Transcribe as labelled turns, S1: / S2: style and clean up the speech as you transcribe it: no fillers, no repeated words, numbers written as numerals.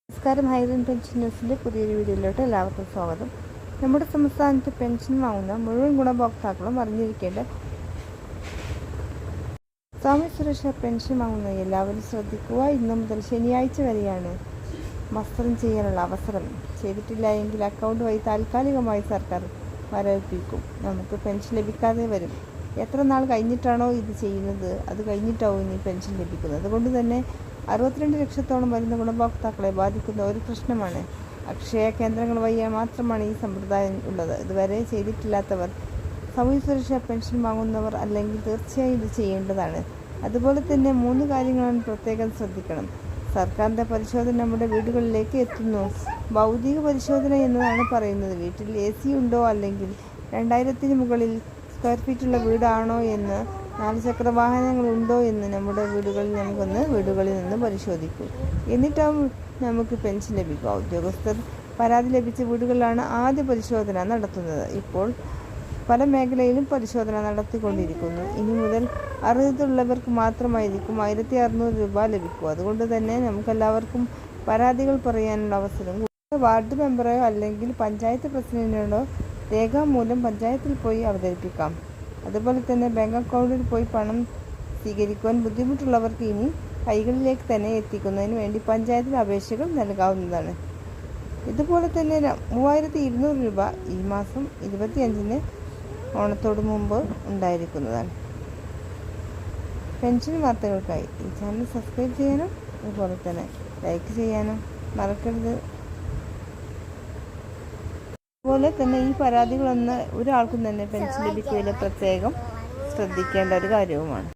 S1: നമസ്കാരം. ഹൈറൻ പെൻഷൻ ന്യൂസിൻ്റെ പുതിയൊരു വീഡിയോയിലോട്ട് എല്ലാവർക്കും സ്വാഗതം. നമ്മുടെ സംസ്ഥാനത്ത് പെൻഷൻ വാങ്ങുന്ന മുഴുവൻ ഗുണഭോക്താക്കളും അറിഞ്ഞിരിക്കേണ്ട സാമൂഹ്യ സുരക്ഷാ പെൻഷൻ വാങ്ങുന്ന എല്ലാവരും ശ്രദ്ധിക്കുക. ഇന്നു മുതൽ ശനിയാഴ്ച വരെയാണ് മസ്റ്ററിങ് ചെയ്യാനുള്ള അവസരം. ചെയ്തിട്ടില്ല എങ്കിൽ അക്കൗണ്ട് വഴി താൽക്കാലികമായി സർക്കാർ മരവിപ്പിക്കും. നമുക്ക് പെൻഷൻ ലഭിക്കാതെ വരും. എത്ര നാൾ കഴിഞ്ഞിട്ടാണോ ഇത് ചെയ്യുന്നത് അത് കഴിഞ്ഞിട്ടാവും ഇനി പെൻഷൻ ലഭിക്കുന്നത്. അതുകൊണ്ട് തന്നെ 62 ലക്ഷത്തോളം വരുന്ന ഗുണഭോക്താക്കളെ ബാധിക്കുന്ന ഒരു പ്രശ്നമാണ്. അക്ഷയ കേന്ദ്രങ്ങൾ വഴി മാത്രമാണ് ഈ സമ്പ്രദായം ഉള്ളത്. ഇതുവരെ ചെയ്തിട്ടില്ലാത്തവർ, സാമൂഹ്യ സുരക്ഷാ പെൻഷൻ വാങ്ങുന്നവർ അല്ലെങ്കിൽ തീർച്ചയായും ഇത് ചെയ്യേണ്ടതാണ്. അതുപോലെ തന്നെ 3 കാര്യങ്ങളാണ് പ്രത്യേകം ശ്രദ്ധിക്കണം. സർക്കാരിൻ്റെ പരിശോധന നമ്മുടെ വീടുകളിലേക്ക് എത്തുന്നു. ഭൗതിക പരിശോധന എന്നതാണ് പറയുന്നത്. വീട്ടിൽ AC ഉണ്ടോ, അല്ലെങ്കിൽ 2000-ന് മുകളിൽ സ്ക്വയർ ഫീറ്റുള്ള വീടാണോ എന്ന്, 4 ചക്ര വാഹനങ്ങളുണ്ടോ എന്ന് നമ്മുടെ വീടുകളിൽ നിന്ന് പരിശോധിക്കും. എന്നിട്ടാവും നമുക്ക് പെൻഷൻ ലഭിക്കുക. ഉദ്യോഗസ്ഥർ പരാതി ലഭിച്ച വീടുകളിലാണ് ആദ്യ പരിശോധന നടത്തുന്നത്. ഇപ്പോൾ പല മേഖലയിലും പരിശോധന നടത്തിക്കൊണ്ടിരിക്കുന്നു. ഇനി മുതൽ അർഹതയുള്ളവർക്ക് മാത്രമായിരിക്കും 1600 രൂപ ലഭിക്കുക. അതുകൊണ്ട് തന്നെ നമുക്കെല്ലാവർക്കും പരാതികൾ പറയാനുള്ള അവസരം. വാർഡ് മെമ്പറോ അല്ലെങ്കിൽ പഞ്ചായത്ത് പ്രസിഡന്റിനോടോ രേഖാമൂലം പഞ്ചായത്തിൽ പോയി അവതരിപ്പിക്കാം. അതുപോലെ തന്നെ ബാങ്ക് അക്കൗണ്ടിൽ പോയി പണം സ്വീകരിക്കുവാൻ ബുദ്ധിമുട്ടുള്ളവർക്ക് ഇനി കൈകളിലേക്ക് തന്നെ എത്തിക്കുന്നതിന് വേണ്ടി പഞ്ചായത്തിൽ അപേക്ഷകൾ നൽകാവുന്നതാണ്. ഇതുപോലെ തന്നെ 3200 രൂപ ഈ മാസം 25-ന് ഓണത്തോട് മുമ്പ് ഉണ്ടായിരിക്കുന്നതാണ്. പെൻഷൻ വാർത്തകൾക്കായി ഈ ചാനൽ സബ്സ്ക്രൈബ് ചെയ്യാനും അതുപോലെ തന്നെ ലൈക്ക് ചെയ്യാനും മറക്കരുത്. അതുപോലെ തന്നെ ഈ പരാതികളൊന്നും ഒരാൾക്കും തന്നെ പെൻഷൻ ലഭിക്കുകയില്ല. പ്രത്യേകം ശ്രദ്ധിക്കേണ്ട ഒരു കാര്യവുമാണ്.